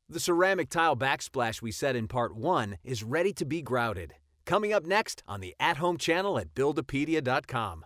The ceramic tile backsplash we set in part 1 is ready to be grouted. Coming up next on the at-home channel at Buildipedia.com.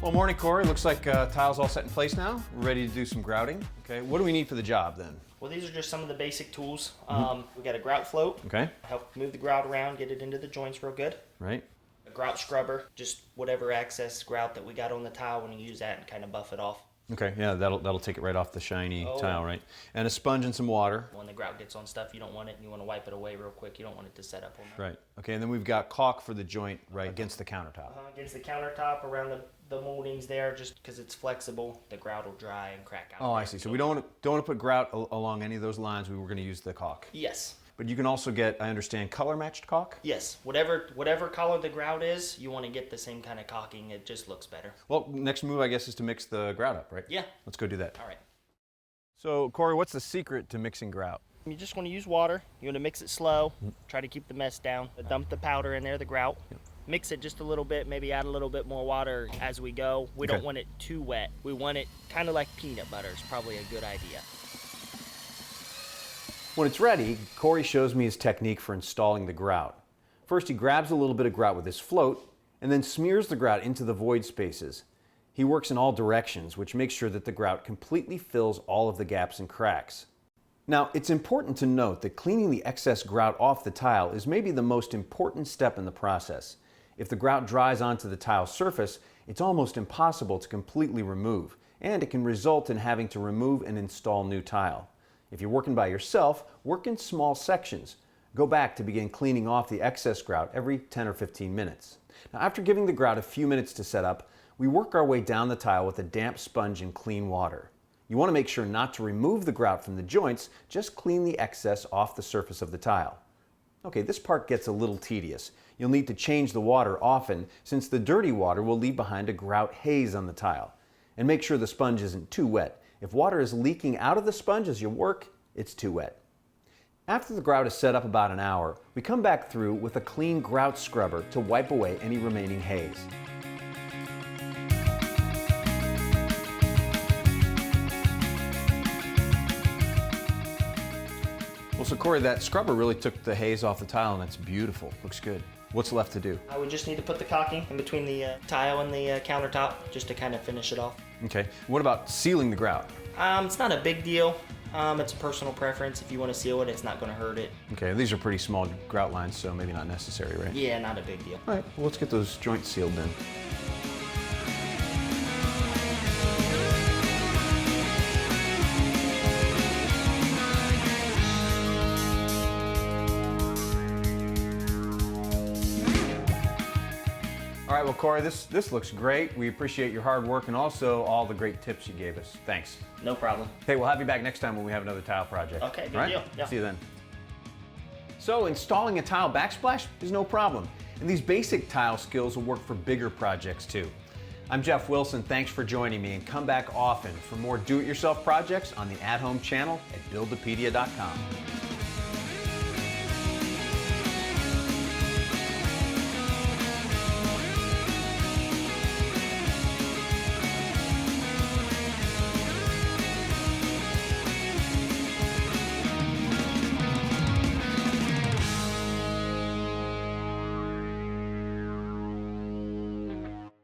Well, morning, Corey. Looks like tile's all set in place now. We're ready to do some grouting. Okay, what do we need for the job then? Well, these are just some of the basic tools. We got a grout float. Okay. Help move the grout around, get it into the joints real good. Right. A grout scrubber, just whatever excess grout that we got on the tile, when you use that and kind of buff it off. Okay, yeah, that'll take it right off the shiny Oh. tile, right? And a sponge and some water. When the grout gets on stuff, you don't want it, and you want to wipe it away real quick. You don't want it to set up on that. Right. Okay, and then we've got caulk for the joint right against the countertop. Against the countertop, around the moldings there, just because it's flexible, the grout will dry and crack out. Oh, I see. So we don't want to put grout along any of those lines. We were going to use the caulk. Yes. But you can also get, I understand, color-matched caulk? Yes. Whatever color the grout is, you want to get the same kind of caulking. It just looks better. Well, next move, I guess, is to mix the grout up, right? Yeah. Let's go do that. All right. So, Corey, what's the secret to mixing grout? You just want to use water. You want to mix it slow. Try to keep the mess down. Dump the powder in there, the grout. Yep. Mix Mix it just a little bit, maybe add a little bit more water as we go. We don't want it too wet. We want it kind of like peanut butter is probably a good idea. When it's ready, Corey shows me his technique for installing the grout. First, he grabs a little bit of grout with his float and then smears the grout into the void spaces. He works in all directions, which makes sure that the grout completely fills all of the gaps and cracks. Now, it's important to note that cleaning the excess grout off the tile is maybe the most important step in the process. If the grout dries onto the tile surface, it's almost impossible to completely remove, and it can result in having to remove and install new tile. If you're working by yourself, work in small sections. Go back to begin cleaning off the excess grout every 10 or 15 minutes. Now, after giving the grout a few minutes to set up, we work our way down the tile with a damp sponge and clean water. You want to make sure not to remove the grout from the joints, just clean the excess off the surface of the tile. Okay, this part gets a little tedious. You'll need to change the water often, since the dirty water will leave behind a grout haze on the tile. And make sure the sponge isn't too wet. If water is leaking out of the sponge as you work, it's too wet. After the grout is set up about an hour, we come back through with a clean grout scrubber to wipe away any remaining haze. Well, so Corey, that scrubber really took the haze off the tile, and it's beautiful. Looks good. What's left to do? We just need to put the caulking in between the tile and the countertop just to kind of finish it off. Okay. What about sealing the grout? It's not a big deal. It's a personal preference. If you want to seal it, it's not going to hurt it. Okay, these are pretty small grout lines, so maybe not necessary, right? Yeah, not a big deal. All right, well, let's get those joints sealed then. All right, well, Corey, this looks great. We appreciate your hard work and also all the great tips you gave us. Thanks. No problem. Hey, we'll have you back next time when we have another tile project. Okay, good All right? deal. Yeah. See you then. So installing a tile backsplash is no problem. And these basic tile skills will work for bigger projects too. I'm Jeff Wilson. Thanks for joining me, and come back often for more do-it-yourself projects on the at-home channel at Buildipedia.com.